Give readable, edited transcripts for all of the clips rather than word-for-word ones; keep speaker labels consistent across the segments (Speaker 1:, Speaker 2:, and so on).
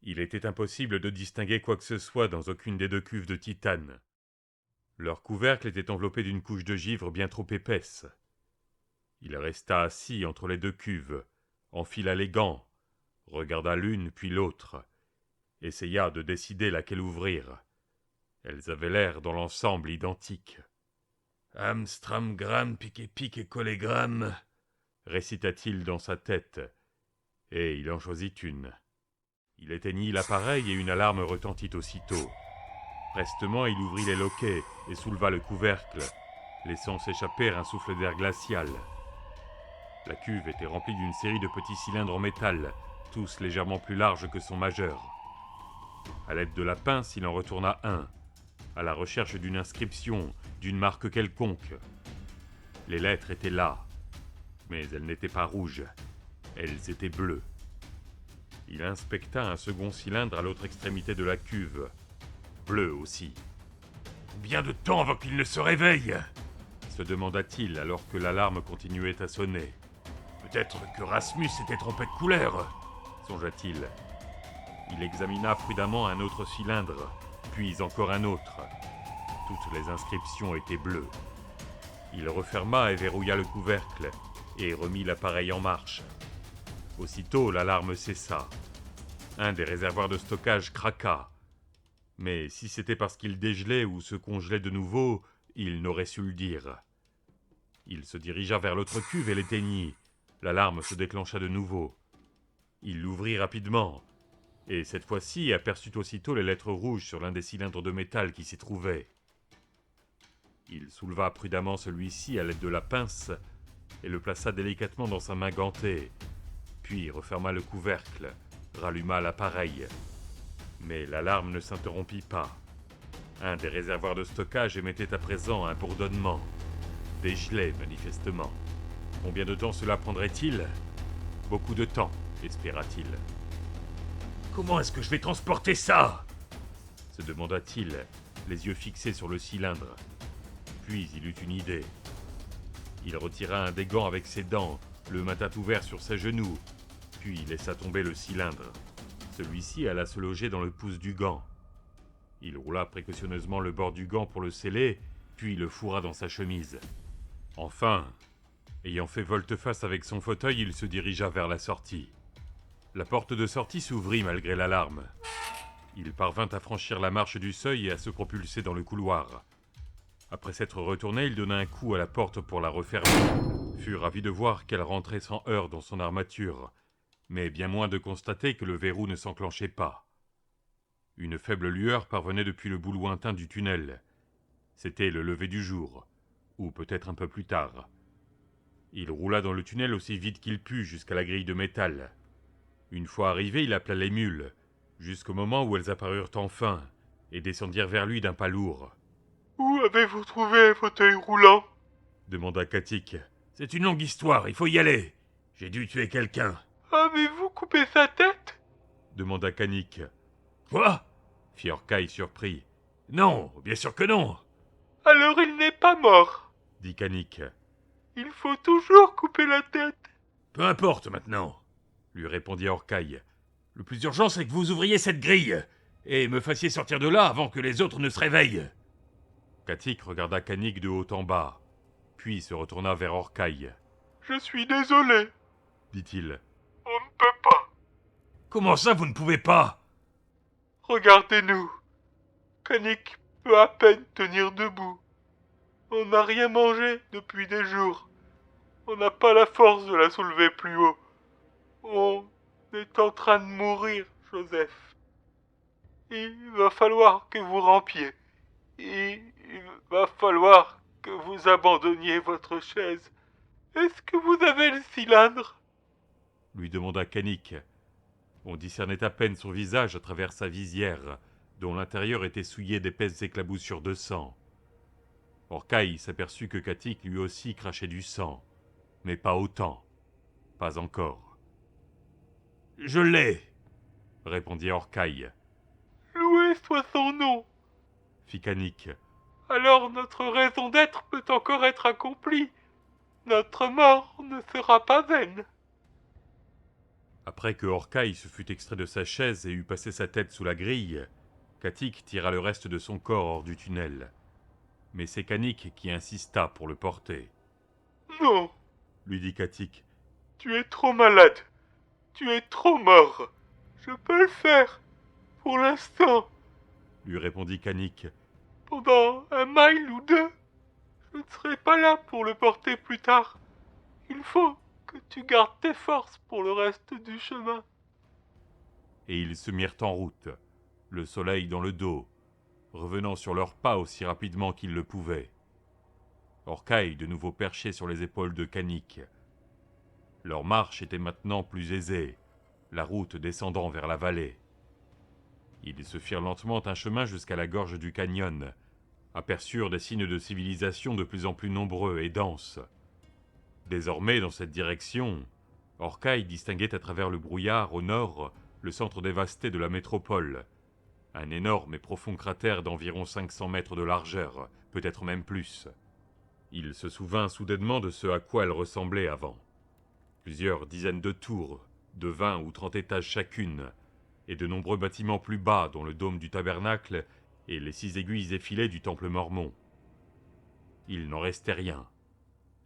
Speaker 1: Il était impossible de distinguer quoi que ce soit dans aucune des deux cuves de titane. Leur couvercle était enveloppé d'une couche de givre bien trop épaisse. Il resta assis entre les deux cuves, enfila les gants, regarda l'une puis l'autre, essaya de décider laquelle ouvrir. Elles avaient l'air dans l'ensemble identiques. « Amstram, gram, piqué, pique et collégramme » récita-t-il dans sa tête, et il en choisit une. Il éteignit l'appareil et une alarme retentit aussitôt. Prestement, il ouvrit les loquets et souleva le couvercle, laissant s'échapper un souffle d'air glacial. La cuve était remplie d'une série de petits cylindres en métal, tous légèrement plus larges que son majeur. À l'aide de la pince, il en retourna un, à la recherche d'une inscription, d'une marque quelconque. Les lettres étaient là, mais elles n'étaient pas rouges, elles étaient bleues. Il inspecta un second cylindre à l'autre extrémité de la cuve, bleu aussi. « Combien de temps avant qu'il ne se réveille ?» se demanda-t-il alors que l'alarme continuait à sonner. « Peut-être que Rasmus s'était trompé de couleur » songea-t-il. Il examina prudemment un autre cylindre, puis encore un autre. Toutes les inscriptions étaient bleues. Il referma et verrouilla le couvercle, et remit l'appareil en marche. Aussitôt, l'alarme cessa. Un des réservoirs de stockage craqua. Mais si c'était parce qu'il dégelait ou se congelait de nouveau, il n'aurait su le dire. Il se dirigea vers l'autre cuve et l'éteignit. L'alarme se déclencha de nouveau. Il l'ouvrit rapidement, et cette fois-ci aperçut aussitôt les lettres rouges sur l'un des cylindres de métal qui s'y trouvaient. Il souleva prudemment celui-ci à l'aide de la pince et le plaça délicatement dans sa main gantée, puis referma le couvercle, ralluma l'appareil. Mais l'alarme ne s'interrompit pas. Un des réservoirs de stockage émettait à présent un bourdonnement. Dégelait manifestement. Combien de temps cela prendrait-il ? Beaucoup de temps, espéra-t-il. « Comment est-ce que je vais transporter ça ?» se demanda-t-il, les yeux fixés sur le cylindre. Puis il eut une idée. Il retira un des gants avec ses dents, le maintint ouvert sur ses genoux, puis laissa tomber le cylindre. Celui-ci alla se loger dans le pouce du gant. Il roula précautionneusement le bord du gant pour le sceller, puis le fourra dans sa chemise. Enfin, ayant fait volte-face avec son fauteuil, il se dirigea vers la sortie. La porte de sortie s'ouvrit malgré l'alarme. Il parvint à franchir la marche du seuil et à se propulser dans le couloir. Après s'être retourné, il donna un coup à la porte pour la refermer. Fut ravi de voir qu'elle rentrait sans heurts dans son armature, mais bien moins de constater que le verrou ne s'enclenchait pas. Une faible lueur parvenait depuis le bout lointain du tunnel. C'était le lever du jour, ou peut-être un peu plus tard. Il roula dans le tunnel aussi vite qu'il put jusqu'à la grille de métal. Une fois arrivé, il appela les mules, jusqu'au moment où elles apparurent enfin, et descendirent vers lui d'un pas lourd.
Speaker 2: « Où avez-vous trouvé un fauteuil roulant ?»
Speaker 1: demanda Katik. « C'est une longue histoire, il faut y aller. J'ai dû tuer quelqu'un. »«
Speaker 2: Avez-vous coupé sa tête ?»
Speaker 1: demanda Kanik. « Quoi ?» fit Orkai surpris. « Non, bien sûr que non. »«
Speaker 2: Alors il n'est pas mort, »
Speaker 1: dit Kanik.
Speaker 2: « Il faut toujours couper la tête. »«
Speaker 1: Peu importe maintenant, » lui répondit Orkai. « Le plus urgent, c'est que vous ouvriez cette grille, et me fassiez sortir de là avant que les autres ne se réveillent. » Katik regarda Kanik de haut en bas, puis se retourna vers Orkai.
Speaker 2: « Je suis désolé, »
Speaker 1: dit-il.
Speaker 2: « On ne peut pas. »«
Speaker 1: Comment ça, vous ne pouvez pas ?»
Speaker 2: Regardez-nous. Kanik peut à peine tenir debout. On n'a rien mangé depuis des jours. On n'a pas la force de la soulever plus haut. On est en train de mourir, Joseph. Il va falloir que vous rampiez. Il va falloir que vous abandonniez votre chaise. Est-ce que vous avez le cylindre ?
Speaker 1: Lui demanda Kanik. On discernait à peine son visage à travers sa visière, dont l'intérieur était souillé d'épaisses éclaboussures de sang. Orkai s'aperçut que Katik lui aussi crachait du sang, mais pas autant, pas encore. « Je l'ai !» répondit Orkai.
Speaker 2: « Loué soit son nom !»
Speaker 1: fit Kanik.
Speaker 2: « Alors notre raison d'être peut encore être accomplie. Notre mort ne sera pas vaine. »
Speaker 1: Après que Orcaille se fut extrait de sa chaise et eut passé sa tête sous la grille, Katik tira le reste de son corps hors du tunnel. Mais c'est Kanik qui insista pour le porter.
Speaker 2: « Non,
Speaker 1: Lui dit Katik.
Speaker 2: tu es trop malade. Tu es trop mort. Je peux le faire. Pour l'instant.
Speaker 1: Lui répondit Kanik.
Speaker 2: Pendant 1 mile ou 2. Je ne serai pas là pour le porter plus tard. Il faut que tu gardes tes forces pour le reste du chemin.
Speaker 1: Et ils se mirent en route, le soleil dans le dos, revenant sur leurs pas aussi rapidement qu'ils le pouvaient. Orcaille de nouveau perché sur les épaules de Kanik. Leur marche était maintenant plus aisée, la route descendant vers la vallée. Ils se firent lentement un chemin jusqu'à la gorge du canyon, aperçurent des signes de civilisation de plus en plus nombreux et denses. Désormais, dans cette direction, Orcaille distinguait à travers le brouillard, au nord, le centre dévasté de la métropole. Un énorme et profond cratère d'environ 500 mètres de largeur, peut-être même plus. Il se souvint soudainement de ce à quoi elle ressemblait avant. Plusieurs dizaines de tours, de 20 ou 30 étages chacune, et de nombreux bâtiments plus bas, dont le dôme du tabernacle et les 6 aiguilles effilées du temple mormon. Il n'en restait rien.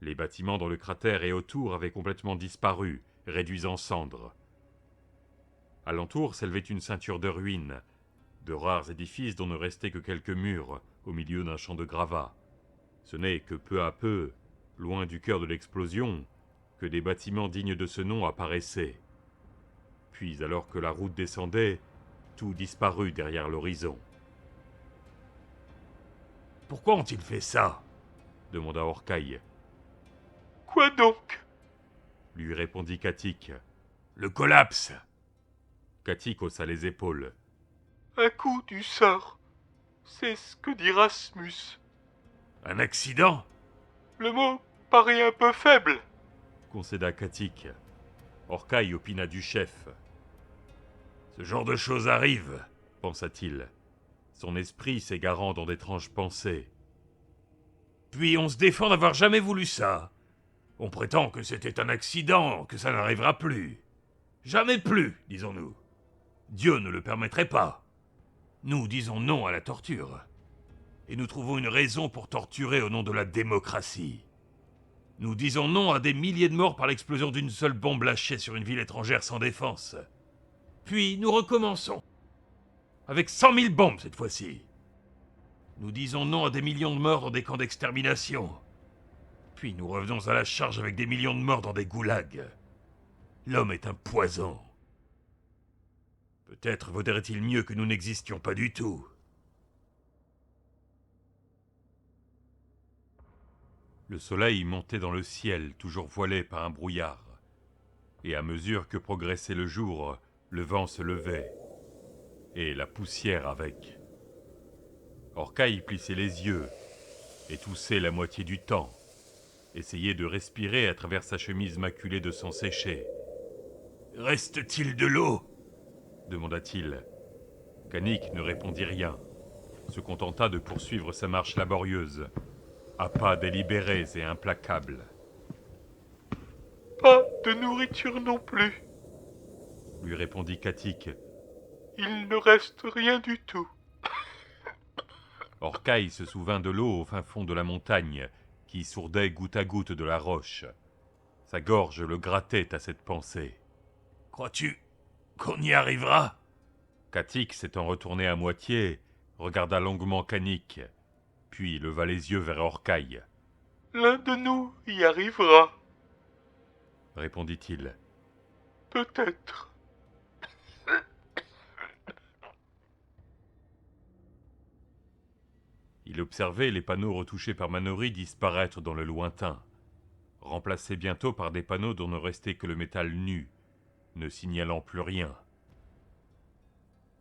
Speaker 1: Les bâtiments dans le cratère et autour avaient complètement disparu, réduits en cendres. Alentour s'élevait une ceinture de ruines, de rares édifices dont ne restaient que quelques murs, au milieu d'un champ de gravats. Ce n'est que peu à peu, loin du cœur de l'explosion, que des bâtiments dignes de ce nom apparaissaient. Puis, alors que la route descendait, tout disparut derrière l'horizon. « Pourquoi ont-ils fait ça ?» demanda Orcaille.
Speaker 2: « Quoi donc ?»
Speaker 1: lui répondit Katik. « Le collapse !» Katik haussa les épaules.
Speaker 2: « Un coup du sort. C'est ce que dit Rasmus. »«
Speaker 1: Un accident ?»
Speaker 2: Le mot paraît un peu faible. »
Speaker 1: concéda Katik. Orcaille opina du chef. « Ce genre de choses arrive, » pensa-t-il, son esprit s'égarant dans d'étranges pensées. « Puis on se défend d'avoir jamais voulu ça. On prétend que c'était un accident, que ça n'arrivera plus. Jamais plus, disons-nous. Dieu ne le permettrait pas. Nous disons non à la torture. Et nous trouvons une raison pour torturer au nom de la démocratie. Nous disons non à des milliers de morts par l'explosion d'une seule bombe lâchée sur une ville étrangère sans défense. Puis nous recommençons. Avec 100 000 bombes cette fois-ci. Nous disons non à des millions de morts dans des camps d'extermination. Puis nous revenons à la charge avec des millions de morts dans des goulags. L'homme est un poison. Peut-être vaudrait-il mieux que nous n'existions pas du tout. Le soleil montait dans le ciel, toujours voilé par un brouillard. Et à mesure que progressait le jour, le vent se levait. Et la poussière avec. Orcaille plissait les yeux, et toussait la moitié du temps. Essayait de respirer à travers sa chemise maculée de sang séché. « Reste-t-il de l'eau » demanda-t-il. Kanik ne répondit rien, se contenta de poursuivre sa marche laborieuse, à pas délibérés et implacables.
Speaker 2: « Pas de nourriture non plus, »
Speaker 1: lui répondit Katik.
Speaker 2: « Il ne reste rien du tout. »
Speaker 1: Orcaille se souvint de l'eau au fin fond de la montagne, qui sourdait goutte à goutte de la roche. Sa gorge le grattait à cette pensée. « Crois-tu qu'on y arrivera ?» Katik, s'étant retourné à moitié, regarda longuement Kanik, puis leva les yeux vers Orcaille.
Speaker 2: « L'un de nous y arrivera,
Speaker 1: répondit-il.
Speaker 2: peut-être. »
Speaker 1: Il observait les panneaux retouchés par Manori disparaître dans le lointain, remplacés bientôt par des panneaux dont ne restait que le métal nu, ne signalant plus rien.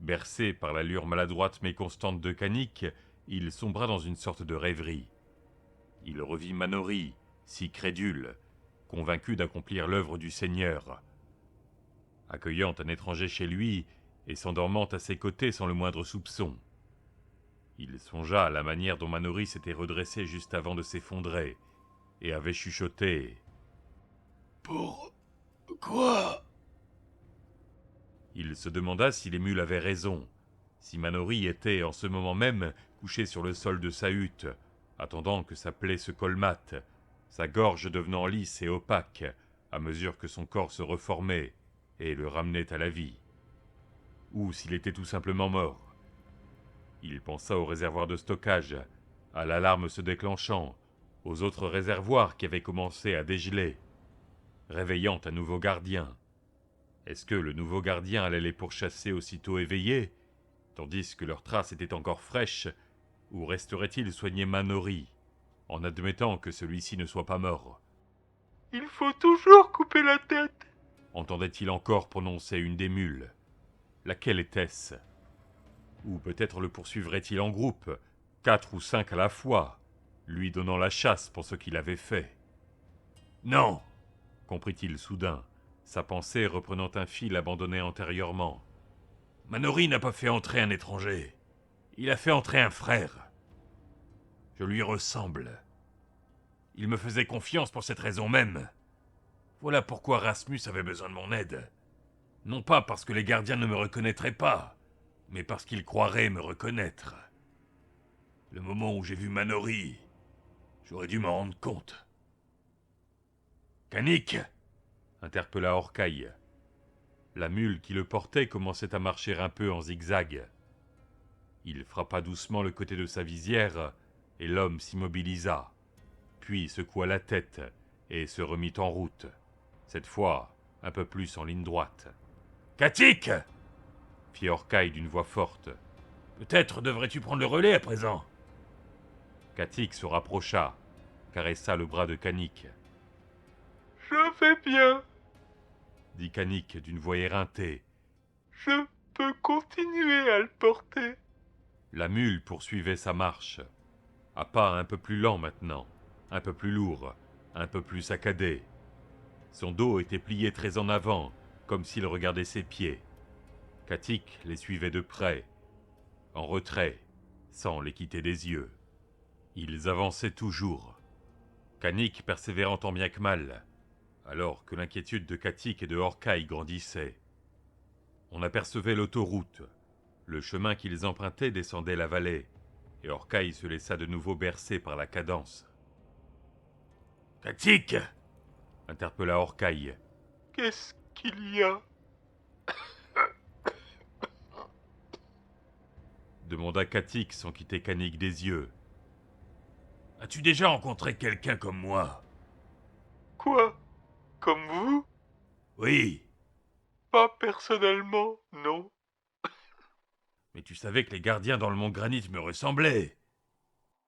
Speaker 1: Bercé par l'allure maladroite mais constante de Kanik, il sombra dans une sorte de rêverie. Il revit Manori, si crédule, convaincu d'accomplir l'œuvre du Seigneur, accueillant un étranger chez lui et s'endormant à ses côtés sans le moindre soupçon. Il songea à la manière dont Manori s'était redressé juste avant de s'effondrer, et avait chuchoté « Pourquoi ?» Il se demanda si les mules avaient raison, si Manori était en ce moment même couché sur le sol de sa hutte, attendant que sa plaie se colmate, sa gorge devenant lisse et opaque à mesure que son corps se reformait et le ramenait à la vie. Ou s'il était tout simplement mort. Il pensa au réservoir de stockage, à l'alarme se déclenchant, aux autres réservoirs qui avaient commencé à dégeler, réveillant un nouveau gardien. Est-ce que le nouveau gardien allait les pourchasser aussitôt éveillés, tandis que leurs traces étaient encore fraîches, ou resterait-il soigner Manori, en admettant que celui-ci ne soit pas mort?
Speaker 2: Il faut toujours couper la tête.
Speaker 1: Entendait-il encore prononcer une des mules? Laquelle était-ce? Ou peut-être le poursuivrait-il en groupe, 4 ou 5 à la fois, lui donnant la chasse pour ce qu'il avait fait? Non, comprit-il soudain, sa pensée reprenant un fil abandonné antérieurement. Manori n'a pas fait entrer un étranger. Il a fait entrer un frère. Je lui ressemble. Il me faisait confiance pour cette raison même. Voilà pourquoi Rasmus avait besoin de mon aide. Non pas parce que les gardiens ne me reconnaîtraient pas, mais parce qu'ils croiraient me reconnaître. Le moment où j'ai vu Manori, j'aurais dû m'en rendre compte. Kanik, interpella Orcaille. La mule qui le portait commençait à marcher un peu en zigzag. Il frappa doucement le côté de sa visière, et l'homme s'immobilisa, puis secoua la tête et se remit en route, cette fois un peu plus en ligne droite. « Katik !» fit Orcaille d'une voix forte. « Peut-être devrais-tu prendre le relais à présent ?» Katik se rapprocha, caressa le bras de Kanik.
Speaker 2: « Je vais bien, »
Speaker 1: dit Kanik d'une voix éreintée.
Speaker 2: « Je peux continuer à le porter. »
Speaker 1: La mule poursuivait sa marche, à pas un peu plus lent maintenant, un peu plus lourd, un peu plus saccadé. Son dos était plié très en avant, comme s'il regardait ses pieds. Katik les suivait de près, en retrait, sans les quitter des yeux. Ils avançaient toujours, Kanik persévérant tant bien que mal, alors que l'inquiétude de Katik et de Orcaille grandissait. On apercevait l'autoroute. Le chemin qu'ils empruntaient descendait la vallée, et Orcaille se laissa de nouveau bercer par la cadence. « Katik !» interpella Orcaille.
Speaker 2: « Qu'est-ce qu'il y a ?»
Speaker 1: demanda Katik sans quitter Kanik des yeux. « As-tu déjà rencontré quelqu'un comme moi ?»«
Speaker 2: Quoi? Comme vous?
Speaker 1: Oui,
Speaker 2: Pas personnellement, non.
Speaker 1: mais tu savais que les gardiens dans le mont Granit me ressemblaient. »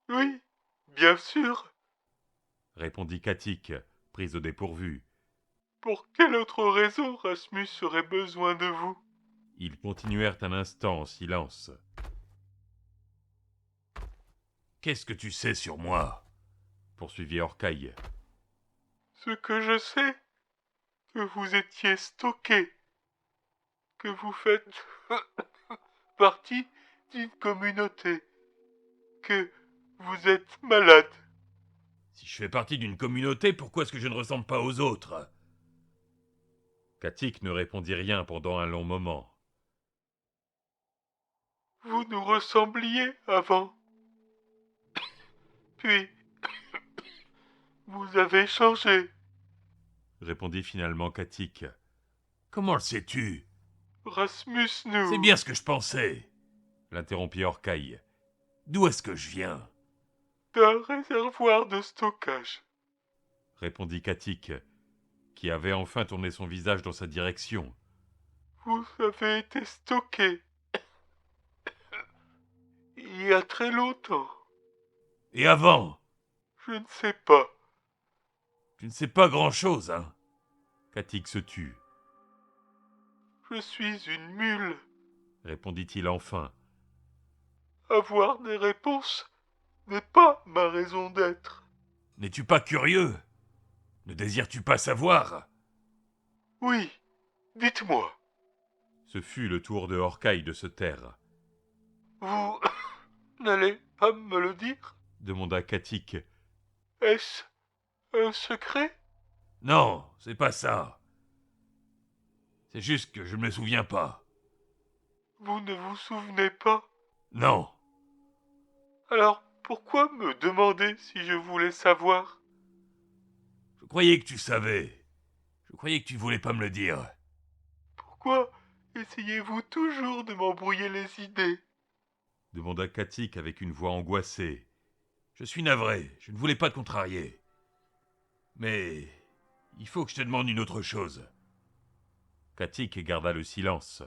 Speaker 2: Oui, bien sûr.
Speaker 1: Répondit Katik, prise au dépourvu.
Speaker 2: Pour quelle autre raison Rasmus aurait besoin de vous?
Speaker 1: Ils continuèrent un instant en silence. « Qu'est-ce que tu sais sur moi ?» poursuivit Orcaille.
Speaker 2: Ce que je sais, que vous étiez stocké, que vous faites partie d'une communauté, que vous êtes malade.
Speaker 1: Si je fais partie d'une communauté, pourquoi est-ce que je ne ressemble pas aux autres ? Katik ne répondit rien pendant un long moment.
Speaker 2: Vous nous ressembliez avant. Puis, vous avez changé.
Speaker 1: Répondit finalement Katik. Comment le sais-tu ?
Speaker 2: Rasmus nous...
Speaker 1: C'est bien ce que je pensais, l'interrompit Orcaille. D'où est-ce que je viens ?
Speaker 2: d'un réservoir de stockage.
Speaker 1: Répondit Katik, qui avait enfin tourné son visage dans sa direction.
Speaker 2: Vous avez été stocké. Il y a très longtemps.
Speaker 1: Et avant ?
Speaker 2: Je ne sais pas.
Speaker 1: Tu ne sais pas grand-chose, hein ? Katik se tut.
Speaker 2: Je suis une mule.
Speaker 1: Répondit-il enfin.
Speaker 2: Avoir des réponses n'est pas ma raison d'être.
Speaker 1: N'es-tu pas curieux ? Ne désires-tu pas savoir ?
Speaker 2: Oui, dites-moi.
Speaker 1: Ce fut le tour de Orcaille de se taire.
Speaker 2: Vous n'allez pas me le dire?
Speaker 1: Demanda Katik.
Speaker 2: Est-ce un secret?
Speaker 1: Non, c'est pas ça. C'est juste que je ne me souviens pas.
Speaker 2: Vous ne vous souvenez pas?
Speaker 1: Non.
Speaker 2: Alors, pourquoi me demander si je voulais savoir?
Speaker 1: Je croyais que tu savais. Je croyais que tu voulais pas me le dire.
Speaker 2: Pourquoi essayez-vous toujours de m'embrouiller les idées?
Speaker 1: Demanda Katik avec une voix angoissée. Je suis navré, je ne voulais pas te contrarier. Mais il faut que je te demande une autre chose. Katik garda le silence,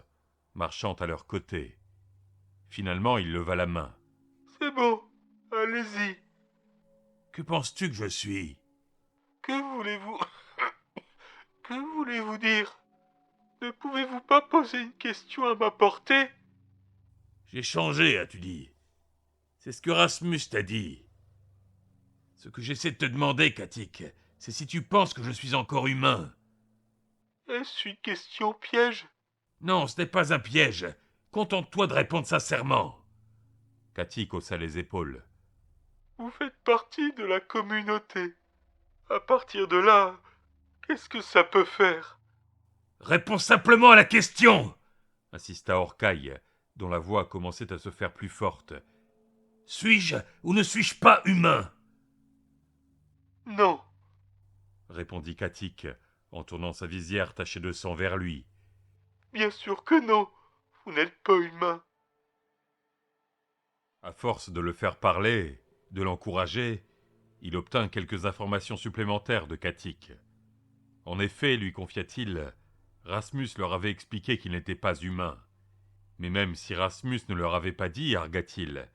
Speaker 1: marchant à leur côté. Finalement, il leva la main.
Speaker 2: C'est bon, allez-y.
Speaker 1: Que penses-tu que je suis?
Speaker 2: Que voulez-vous... Que voulez-vous dire? Ne pouvez-vous pas poser une question à ma portée?
Speaker 1: J'ai changé, as-tu dit? C'est ce que Rasmus t'a dit. Ce que j'essaie de te demander, Katik, c'est si tu penses que je suis encore humain.
Speaker 2: Est-ce une question piège?
Speaker 1: Non, ce n'est pas un piège. Contente-toi de répondre sincèrement. Katik haussa les épaules.
Speaker 2: Vous faites partie de la communauté. À partir de là, qu'est-ce que ça peut faire?
Speaker 1: Réponds simplement à la question, insista Orcaille, dont la voix commençait à se faire plus forte. Suis-je ou ne suis-je pas humain?
Speaker 2: Non.
Speaker 1: Répondit Katik, en tournant sa visière tachée de sang vers lui.
Speaker 2: Bien sûr que non. Vous n'êtes pas humain.
Speaker 1: À force de le faire parler, de l'encourager, il obtint quelques informations supplémentaires de Katik. En effet, lui confia-t-il, Rasmus leur avait expliqué qu'il n'était pas humain. Mais même si Rasmus ne leur avait pas dit, argua-t-il,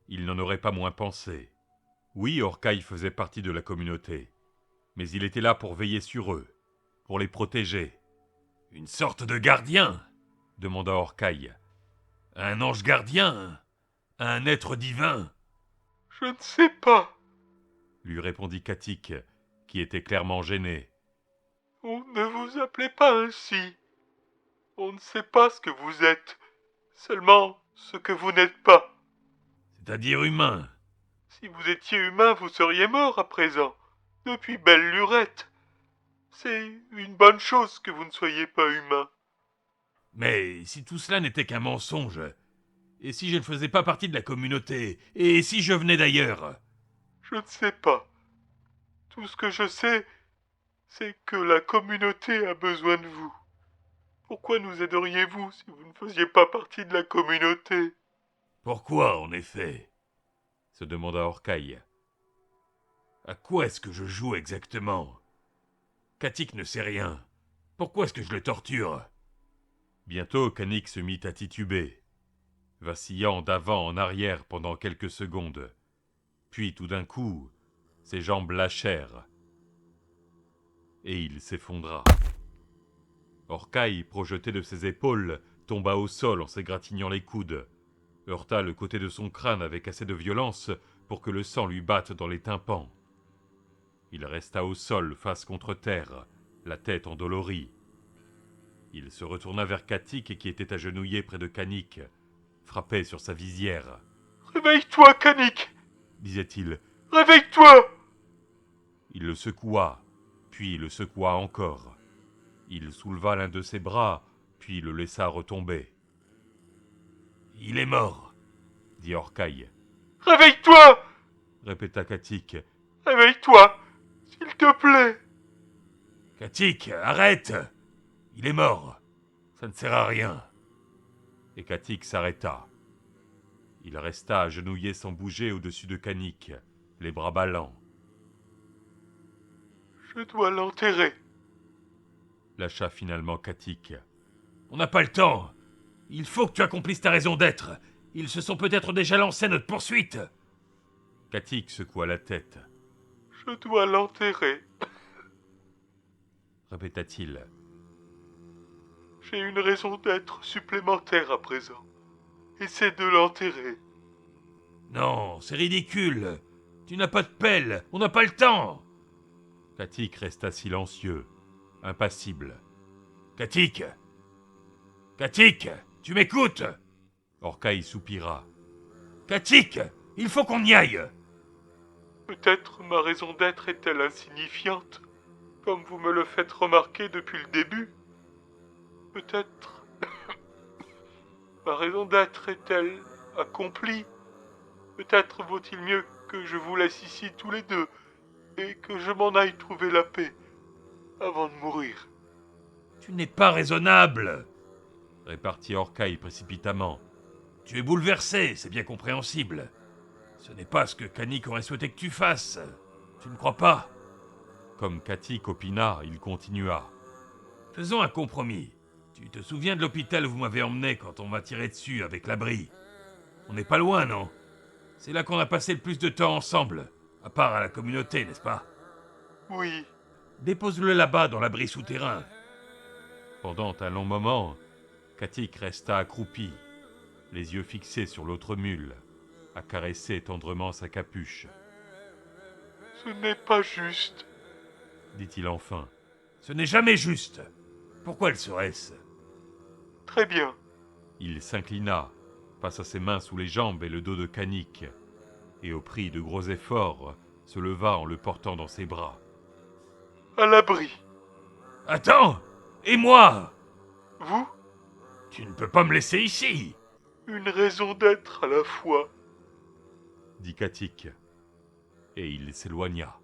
Speaker 1: il n'en aurait pas moins pensé. Oui, Orcaille faisait partie de la communauté, mais il était là pour veiller sur eux, pour les protéger. Une sorte de gardien, demanda Orcaille. Un ange gardien, un être divin,
Speaker 2: Je ne sais pas.
Speaker 1: lui répondit Katik, qui était clairement gêné.
Speaker 2: On ne vous appelez pas ainsi. On ne sait pas ce que vous êtes. Seulement ce que vous n'êtes pas.
Speaker 1: C'est-à-dire humain.
Speaker 2: Si vous étiez humain, vous seriez mort à présent. Depuis belle lurette. C'est une bonne chose que vous ne soyez pas humain.
Speaker 1: Mais si tout cela n'était qu'un mensonge, et si je ne faisais pas partie de la communauté, et si je venais d'ailleurs?
Speaker 2: Je ne sais pas. Tout ce que je sais, c'est que la communauté a besoin de vous. Pourquoi nous aideriez-vous si vous ne faisiez pas partie de la communauté?
Speaker 1: Pourquoi, en effet? Se demanda Orcaille. À quoi est-ce que je joue exactement? Katik ne sait rien. Pourquoi est-ce que je le torture? Bientôt, Kanik se mit à tituber, vacillant d'avant en arrière pendant quelques secondes. Puis, tout d'un coup, ses jambes lâchèrent, et il s'effondra. Orcaille, projeté de ses épaules, tomba au sol en s'égratignant les coudes, heurta le côté de son crâne avec assez de violence pour que le sang lui batte dans les tympans. Il resta au sol, face contre terre, la tête endolorie. Il se retourna vers Katik qui était agenouillé près de Kanik, frappé sur sa visière.
Speaker 2: « Réveille-toi, Kanik !»
Speaker 1: disait-il.
Speaker 2: « Réveille-toi !»
Speaker 1: Il le secoua, puis le secoua encore. Il souleva l'un de ses bras, puis le laissa retomber. « Il est mort !» dit Orcaille.
Speaker 2: « Réveille-toi !»
Speaker 1: répéta Katik.
Speaker 2: « Réveille-toi, s'il te plaît !»
Speaker 1: Katik, arrête! Il est mort. Ça ne sert à rien. Et Katik s'arrêta. Il resta agenouillé sans bouger au-dessus de Kanik, les bras ballants.
Speaker 2: « Je dois l'enterrer. »
Speaker 1: lâcha finalement Katik. On n'a pas le temps. Il faut que tu accomplisses ta raison d'être. Ils se sont peut-être déjà lancés à notre poursuite. Katik secoua la tête.
Speaker 2: « Je dois l'enterrer. »
Speaker 1: répéta-t-il.
Speaker 2: J'ai une raison d'être supplémentaire à présent. Et c'est de l'enterrer.
Speaker 1: Non, c'est ridicule. Tu n'as pas de pelle. On n'a pas le temps. Katik resta silencieux, impassible. Katik! Katik! Tu m'écoutes? Orcaille soupira. Katik! Il faut qu'on y aille!
Speaker 2: Peut-être ma raison d'être est-elle insignifiante, comme vous me le faites remarquer depuis le début. Peut-être ma raison d'être est-elle accomplie? Peut-être vaut-il mieux que je vous laisse ici tous les deux et que je m'en aille trouver la paix avant de mourir.
Speaker 3: Tu n'es pas raisonnable, répartit Orcaille précipitamment. Tu es bouleversé, c'est bien compréhensible. Ce n'est pas ce que Kanik aurait souhaité que tu fasses. Tu ne crois pas?
Speaker 1: Comme Katik opina, il continua.
Speaker 3: Faisons un compromis. Tu te souviens de l'hôpital où vous m'avez emmené quand on m'a tiré dessus avec l'abri? On n'est pas loin, non? C'est là qu'on a passé le plus de temps ensemble, à part à la communauté, n'est-ce pas?
Speaker 2: Oui,
Speaker 3: Dépose-le là-bas dans l'abri souterrain.
Speaker 1: Pendant un long moment, Katik resta accroupi, les yeux fixés sur l'autre mule, à caresser tendrement sa capuche,
Speaker 2: ce n'est pas juste.
Speaker 1: dit-il enfin.
Speaker 3: Ce n'est jamais juste. Pourquoi le serait-ce?
Speaker 2: Très bien.
Speaker 1: Il s'inclina, passa ses mains sous les jambes et le dos de Kanik, et au prix de gros efforts, se leva en le portant dans ses bras.
Speaker 2: À l'abri.
Speaker 3: Attends! Et moi?
Speaker 2: Vous,
Speaker 3: Tu ne peux pas me laisser ici!
Speaker 2: une raison d'être à la fois.
Speaker 1: Dit Katik, et il s'éloigna.